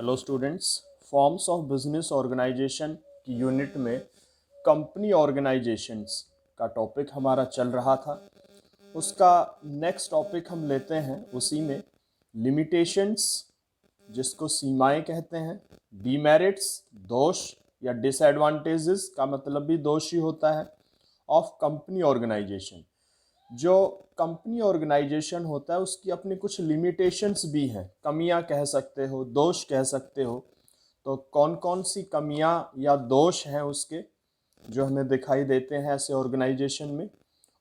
Hello students, forms of business organisation की unit में company organisations का टॉपिक हमारा चल रहा था। उसका नेक्स्ट टॉपिक हम लेते हैं, उसी में लिमिटेशंस, जिसको सीमाएं कहते हैं, डीमेरिट्स, दोष या डिसएडवांटेजेस का मतलब भी दोष ही होता है, ऑफ कंपनी ऑर्गेनाइजेशन। जो कंपनी ऑर्गेनाइजेशन होता है उसकी अपनी कुछ लिमिटेशंस भी हैं, कमियां कह सकते हो, दोष कह सकते हो। तो कौन कौन सी कमियां या दोष हैं उसके जो हमें दिखाई देते हैं ऐसे ऑर्गेनाइजेशन में,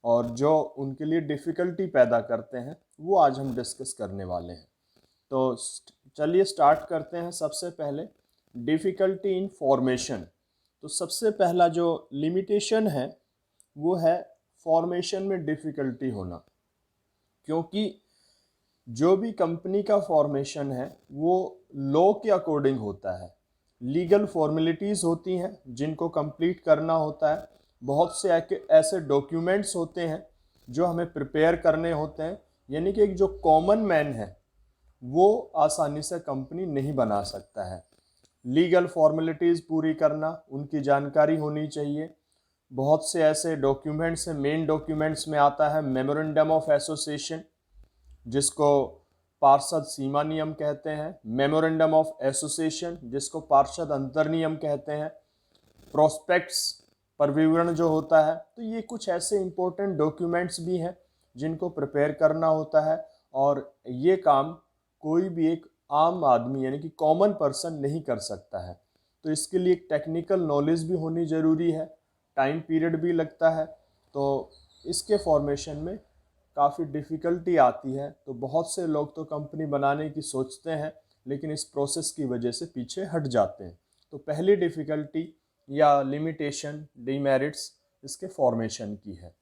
और जो उनके लिए डिफ़िकल्टी पैदा करते हैं, वो आज हम डिस्कस करने वाले हैं। तो चलिए स्टार्ट करते हैं। सबसे पहले डिफ़िकल्टी इन फॉर्मेशन। तो सबसे पहला जो लिमिटेशन है वो है फॉर्मेशन में डिफ़िकल्टी होना, क्योंकि जो भी कंपनी का फॉर्मेशन है वो लॉ के अकॉर्डिंग होता है। लीगल फॉर्मेलिटीज़ होती हैं जिनको कंप्लीट करना होता है। बहुत से ऐसे डॉक्यूमेंट्स होते हैं जो हमें प्रिपेयर करने होते हैं, यानी कि एक जो कॉमन मैन है वो आसानी से कंपनी नहीं बना सकता है। लीगल फॉर्मेलिटीज़ पूरी करना, उनकी जानकारी होनी चाहिए। बहुत से ऐसे डॉक्यूमेंट्स हैं, मेन डॉक्यूमेंट्स में आता है मेमोरेंडम ऑफ एसोसिएशन, जिसको पार्षद सीमा नियम कहते हैं, मेमोरेंडम ऑफ एसोसिएशन जिसको पार्षद अंतर नियम कहते हैं, प्रोस्पेक्ट्स पर विवरण जो होता है। तो ये कुछ ऐसे इंपॉर्टेंट डॉक्यूमेंट्स भी हैं जिनको प्रिपेयर करना होता है, और ये काम कोई भी एक आम आदमी यानी कि कॉमन पर्सन नहीं कर सकता है। तो इसके लिए एक टेक्निकल नॉलेज भी होनी ज़रूरी है, टाइम पीरियड भी लगता है। तो इसके फॉर्मेशन में काफ़ी डिफ़िकल्टी आती है। तो बहुत से लोग तो कंपनी बनाने की सोचते हैं लेकिन इस प्रोसेस की वजह से पीछे हट जाते हैं। तो पहली डिफ़िकल्टी या लिमिटेशन, डीमेरिट्स इसके फॉर्मेशन की है।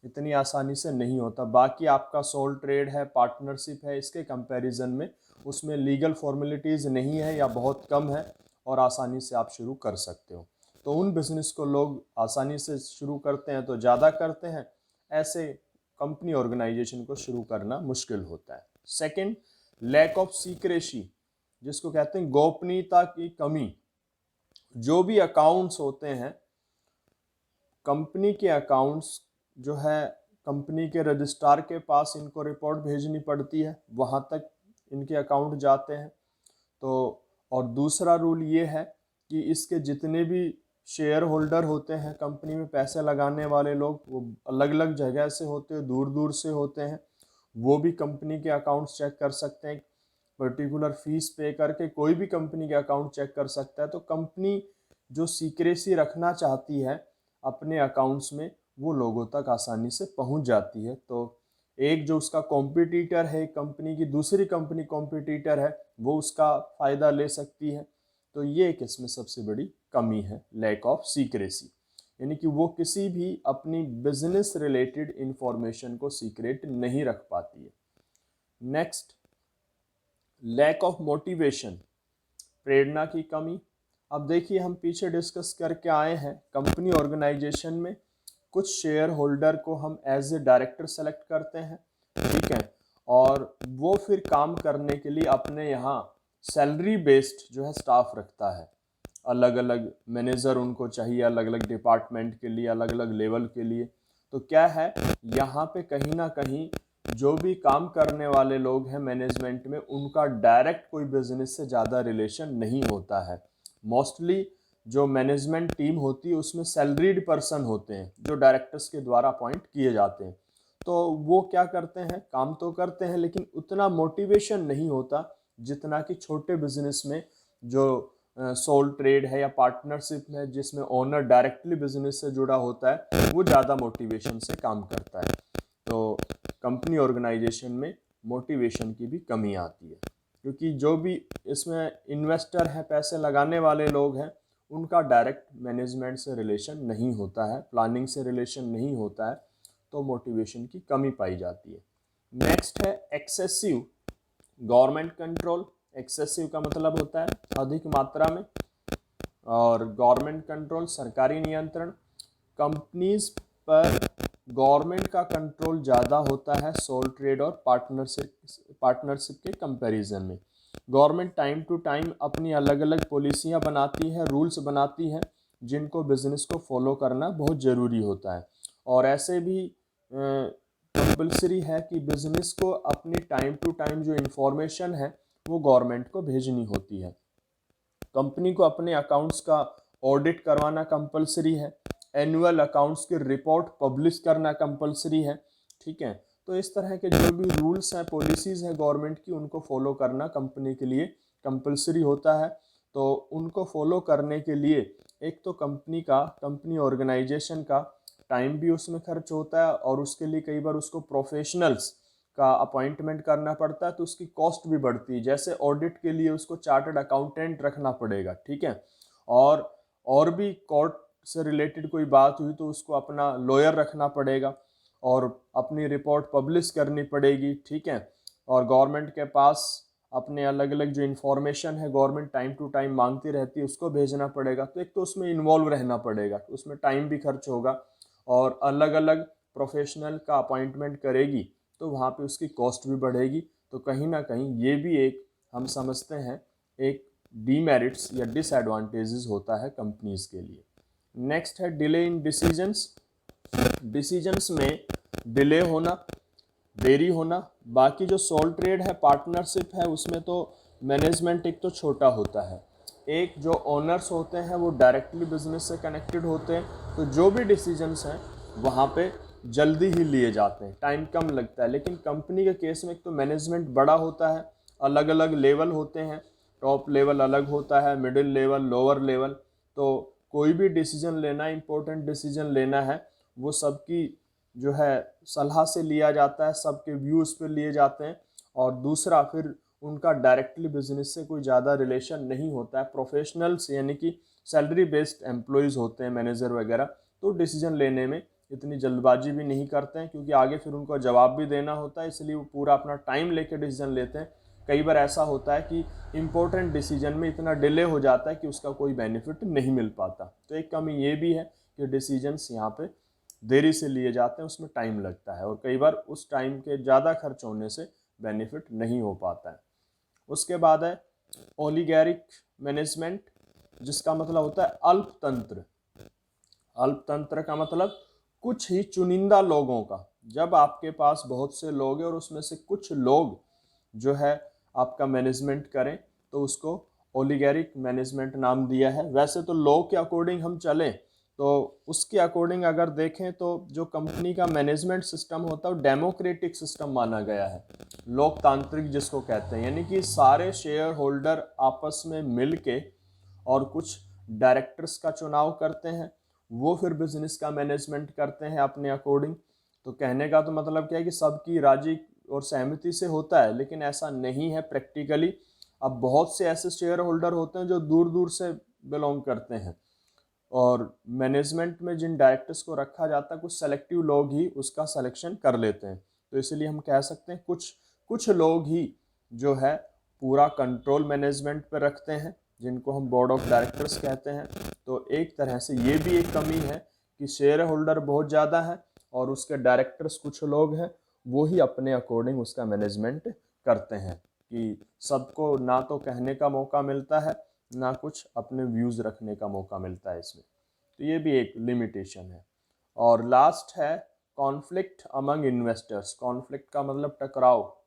इतनी आसानी से नहीं होता। बाकी आपका सोल ट्रेड है, पार्टनरशिप है, इसके कंपैरिजन में उसमें लीगल फॉर्मेलिटीज़ नहीं है या बहुत कम है और आसानी से आप शुरू कर सकते हो। तो उन बिज़नेस को लोग आसानी से शुरू करते हैं तो ज़्यादा करते हैं, ऐसे कंपनी ऑर्गेनाइजेशन को शुरू करना मुश्किल होता है। सेकंड, लैक ऑफ सीक्रेसी, जिसको कहते हैं गोपनीयता की कमी। जो भी अकाउंट्स होते हैं, कंपनी के अकाउंट्स जो है कंपनी के रजिस्ट्रार के पास इनको रिपोर्ट भेजनी पड़ती है, वहाँ तक इनके अकाउंट जाते हैं। तो और दूसरा रूल ये है कि इसके जितने भी शेयर होल्डर होते हैं, कंपनी में पैसे लगाने वाले लोग, वो अलग अलग जगह से होते हैं, दूर दूर से होते हैं। वो भी कंपनी के अकाउंट्स चेक कर सकते हैं। पर्टिकुलर फीस पे करके कोई भी कंपनी के अकाउंट चेक कर सकता है। तो कंपनी जो सीक्रेसी रखना चाहती है अपने अकाउंट्स में, वो लोगों तक आसानी से पहुंच जाती है। तो एक जो उसका कॉम्पिटिटर है, कंपनी की दूसरी कंपनी कॉम्पिटिटर है, वो उसका फ़ायदा ले सकती है। तो ये एक इसमें सबसे बड़ी कमी है, लैक ऑफ सीक्रेसी, यानी कि वो किसी भी अपनी बिजनेस रिलेटेड इंफॉर्मेशन को सीक्रेट नहीं रख पाती है। नेक्स्ट, लैक ऑफ मोटिवेशन, प्रेरणा की कमी। अब देखिए, हम पीछे डिस्कस करके आए हैं, कंपनी ऑर्गेनाइजेशन में कुछ शेयर होल्डर को हम एज ए डायरेक्टर सेलेक्ट करते हैं, ठीक है, और वो फिर काम करने के लिए अपने यहाँ सैलरी बेस्ड जो है स्टाफ रखता है। अलग अलग मैनेजर उनको चाहिए, अलग अलग डिपार्टमेंट के लिए, अलग अलग लेवल के लिए। तो क्या है, यहाँ पे कहीं ना कहीं जो भी काम करने वाले लोग हैं मैनेजमेंट में, उनका डायरेक्ट कोई बिजनेस से ज़्यादा रिलेशन नहीं होता है। मोस्टली जो मैनेजमेंट टीम होती है उसमें सैलरीड पर्सन होते हैं जो डायरेक्टर्स के द्वारा अपॉइंट किए जाते हैं। तो वो क्या करते हैं, काम तो करते हैं लेकिन उतना मोटिवेशन नहीं होता जितना कि छोटे बिजनेस में जो सोल ट्रेड है या पार्टनरशिप है, जिसमें ओनर डायरेक्टली बिजनेस से जुड़ा होता है, वो ज़्यादा मोटिवेशन से काम करता है। तो कंपनी ऑर्गेनाइजेशन में मोटिवेशन की भी कमी आती है, क्योंकि जो भी इसमें इन्वेस्टर हैं, पैसे लगाने वाले लोग हैं, उनका डायरेक्ट मैनेजमेंट से रिलेशन नहीं होता है, प्लानिंग से रिलेशन नहीं होता है। तो मोटिवेशन की कमी पाई जाती है। नेक्स्ट है एक्सेसिव गवर्नमेंट कंट्रोल। एक्सेसिव का मतलब होता है अधिक मात्रा में, और गवर्नमेंट कंट्रोल सरकारी नियंत्रण। कंपनीज पर गवर्नमेंट का कंट्रोल ज़्यादा होता है सोल ट्रेड और पार्टनरशिप के कंपैरिजन में। गवर्नमेंट टाइम टू टाइम अपनी अलग अलग पॉलिसियाँ बनाती है, रूल्स बनाती है, जिनको बिज़नेस को फॉलो करना बहुत ज़रूरी होता है। और ऐसे भी कंपल्सरी है कि बिज़नेस को अपनी टाइम टू टाइम जो इन्फॉर्मेशन है वो गवर्नमेंट को भेजनी होती है। कंपनी को अपने अकाउंट्स का ऑडिट करवाना कंपलसरी है, एनुअल अकाउंट्स की रिपोर्ट पब्लिश करना कंपलसरी है। ठीक है, तो इस तरह के जो भी रूल्स हैं, पॉलिसीज़ हैं गवर्नमेंट की, उनको फॉलो करना कंपनी के लिए कंपलसरी होता है। तो उनको फॉलो करने के लिए एक तो कंपनी ऑर्गेनाइजेशन का टाइम भी उसमें खर्च होता है, और उसके लिए कई बार उसको प्रोफेशनल्स का अपॉइंटमेंट करना पड़ता है, तो उसकी कॉस्ट भी बढ़ती है। जैसे ऑडिट के लिए उसको चार्टर्ड अकाउंटेंट रखना पड़ेगा, ठीक है, और भी कोर्ट से रिलेटेड कोई बात हुई तो उसको अपना लॉयर रखना पड़ेगा, और अपनी रिपोर्ट पब्लिश करनी पड़ेगी। ठीक है, और गवर्नमेंट के पास अपने अलग अलग जो इन्फॉर्मेशन है गवर्नमेंट टाइम टू टाइम मांगती रहती है, उसको भेजना पड़ेगा। तो एक तो उसमें इन्वॉल्व रहना पड़ेगा, उसमें टाइम भी खर्च होगा, और अलग अलग प्रोफेशनल का अपॉइंटमेंट करेगी तो वहाँ पे उसकी कॉस्ट भी बढ़ेगी। तो कहीं ना कहीं ये भी एक हम समझते हैं एक डीमेरिट्स या डिसएडवांटेजेस होता है कंपनीज के लिए। नेक्स्ट है डिले इन डिसीजंस में डिले होना, देरी होना। बाकी जो सोल ट्रेड है, पार्टनरशिप है, उसमें तो मैनेजमेंट एक तो छोटा होता है, एक जो ओनर्स होते हैं वो डायरेक्टली बिजनेस से कनेक्टेड होते हैं, तो जो भी डिसीजंस हैं वहाँ पे जल्दी ही लिए जाते हैं, टाइम कम लगता है। लेकिन कंपनी के केस में एक तो मैनेजमेंट बड़ा होता है, अलग अलग लेवल होते हैं, टॉप लेवल अलग होता है, मिडिल लेवल, लोअर लेवल। तो कोई भी डिसीजन लेना, इंपॉर्टेंट डिसीजन लेना है, वो सबकी जो है सलाह से लिया जाता है, सबके व्यूज़ पे लिए जाते हैं। और दूसरा फिर उनका डायरेक्टली बिजनेस से कोई ज़्यादा रिलेशन नहीं होता है, प्रोफेशनल्स यानी कि सैलरी बेस्ड एम्प्लॉयज़ होते हैं, मैनेजर वगैरह, तो डिसीजन लेने में इतनी जल्दबाजी भी नहीं करते हैं, क्योंकि आगे फिर उनको जवाब भी देना होता है, इसलिए वो पूरा अपना टाइम लेके डिसीजन लेते हैं। कई बार ऐसा होता है कि इम्पोर्टेंट डिसीजन में इतना डिले हो जाता है कि उसका कोई बेनिफिट नहीं मिल पाता। तो एक कमी ये भी है कि डिसीजंस यहाँ पे देरी से लिए जाते हैं, उसमें टाइम लगता है, और कई बार उस टाइम के ज़्यादा खर्च होने से बेनिफिट नहीं हो पाता है। उसके बाद है ओलिगैरिक मैनेजमेंट, जिसका मतलब होता है अल्पतंत्र। अल्पतंत्र का मतलब कुछ ही चुनिंदा लोगों का। जब आपके पास बहुत से लोग हैं और उसमें से कुछ लोग जो है आपका मैनेजमेंट करें, तो उसको ओलिगैरिक मैनेजमेंट नाम दिया है। वैसे तो लॉ के अकॉर्डिंग हम चलें तो उसके अकॉर्डिंग अगर देखें तो जो कंपनी का मैनेजमेंट सिस्टम होता है वो डेमोक्रेटिक सिस्टम माना गया है, लोकतांत्रिक जिसको कहते हैं, यानी कि सारे शेयर होल्डर आपस में मिल के और कुछ डायरेक्टर्स का चुनाव करते हैं, वो फिर बिजनेस का मैनेजमेंट करते हैं अपने अकॉर्डिंग। तो कहने का तो मतलब क्या है कि सबकी राजी और सहमति से होता है, लेकिन ऐसा नहीं है प्रैक्टिकली। अब बहुत से ऐसे शेयर होल्डर होते हैं जो दूर दूर से बिलोंग करते हैं, और मैनेजमेंट में जिन डायरेक्टर्स को रखा जाता है कुछ सेलेक्टिव लोग ही उसका सिलेक्शन कर लेते हैं। तो इसलिए हम कह सकते हैं कुछ कुछ लोग ही जो है पूरा कंट्रोल मैनेजमेंट पर रखते हैं, जिनको हम बोर्ड ऑफ डायरेक्टर्स कहते हैं। तो एक तरह से ये भी एक कमी है कि शेयर होल्डर बहुत ज़्यादा है और उसके डायरेक्टर्स कुछ लोग हैं, वो ही अपने अकॉर्डिंग उसका मैनेजमेंट करते हैं, कि सबको ना तो कहने का मौका मिलता है, ना कुछ अपने व्यूज़ रखने का मौका मिलता है इसमें। तो ये भी एक लिमिटेशन है। और लास्ट है कॉन्फ्लिक्ट अमंग इन्वेस्टर्स। कॉन्फ्लिक्ट का मतलब टकराव।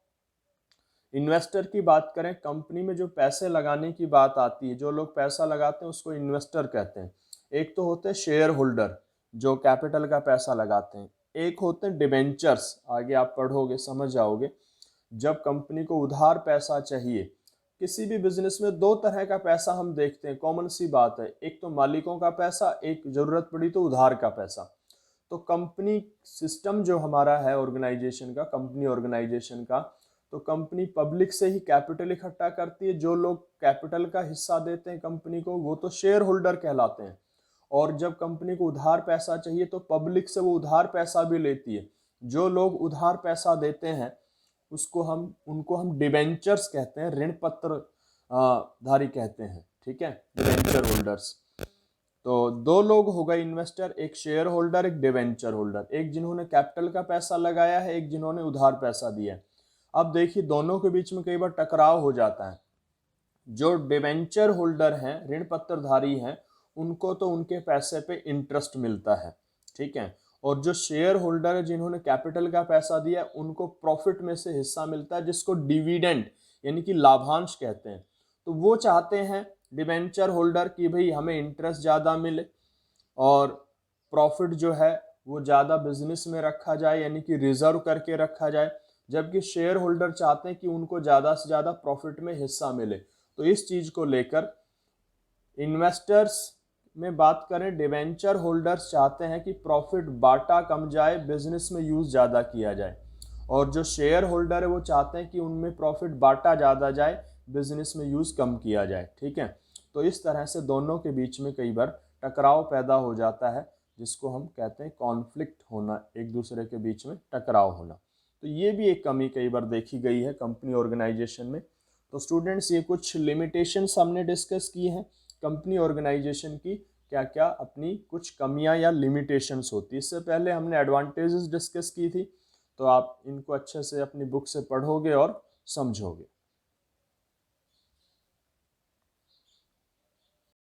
इन्वेस्टर की बात करें, कंपनी में जो पैसे लगाने की बात आती है, जो लोग पैसा लगाते हैं उसको इन्वेस्टर कहते हैं। एक तो होते हैं शेयर होल्डर जो कैपिटल का पैसा लगाते हैं, एक होते हैं डिबेंचर्स, आगे आप पढ़ोगे समझ जाओगे। जब कंपनी को उधार पैसा चाहिए, किसी भी बिजनेस में दो तरह का पैसा हम देखते हैं, कॉमन सी बात है, एक तो मालिकों का पैसा, एक जरूरत पड़ी तो उधार का पैसा। तो कंपनी सिस्टम जो हमारा है ऑर्गेनाइजेशन का, कंपनी ऑर्गेनाइजेशन का, तो कंपनी पब्लिक से ही कैपिटल इकट्ठा करती है। जो लोग कैपिटल का हिस्सा देते हैं कंपनी को वो तो शेयर होल्डर कहलाते हैं, और जब कंपनी को उधार पैसा चाहिए तो पब्लिक से वो उधार पैसा भी लेती है। जो लोग उधार पैसा देते हैं उनको हम डिबेंचर्स कहते हैं, ऋण पत्र धारी कहते हैं, ठीक है, डिबेंचर होल्डर्स। तो दो लोग हो गए इन्वेस्टर, एक शेयर होल्डर, एक डिवेंचर होल्डर, एक जिन्होंने कैपिटल का पैसा लगाया है, एक जिन्होंने उधार पैसा दिया है। अब देखिए दोनों के बीच में कई बार टकराव हो जाता है। जो डिबेंचर होल्डर हैं, ऋण पत्रधारी हैं, उनको तो उनके पैसे पे इंटरेस्ट मिलता है, ठीक है। और जो शेयर होल्डर है, जिन्होंने कैपिटल का पैसा दिया, उनको प्रॉफिट में से हिस्सा मिलता है, जिसको डिविडेंड यानी कि लाभांश कहते हैं। तो वो चाहते हैं डिबेंचर होल्डर कि भाई हमें इंटरेस्ट ज़्यादा मिले और प्रॉफिट जो है वो ज़्यादा बिजनेस में रखा जाए, यानी कि रिजर्व करके रखा जाए, जबकि शेयर होल्डर चाहते हैं कि उनको ज़्यादा से ज़्यादा प्रॉफिट में हिस्सा मिले। तो इस चीज़ को लेकर इन्वेस्टर्स में बात करें, डिवेंचर होल्डर्स चाहते हैं कि प्रॉफिट बांटा कम जाए, बिजनेस में यूज़ ज़्यादा किया जाए, और जो शेयर होल्डर है वो चाहते हैं कि उनमें प्रॉफिट बांटा ज़्यादा जाए, बिजनेस में यूज़ कम किया जाए, ठीक है। तो इस तरह से दोनों के बीच में कई बार टकराव पैदा हो जाता है, जिसको हम कहते हैं कॉन्फ्लिक्ट होना, एक दूसरे के बीच में टकराव होना। तो ये भी एक कमी कई बार देखी गई है कंपनी ऑर्गेनाइजेशन में। तो स्टूडेंट्स, ये कुछ लिमिटेशंस हमने डिस्कस की हैं कंपनी ऑर्गेनाइजेशन की, क्या क्या अपनी कुछ कमियां या लिमिटेशंस होती है। इससे पहले हमने एडवांटेजेस डिस्कस की थी, तो आप इनको अच्छे से अपनी बुक से पढ़ोगे और समझोगे।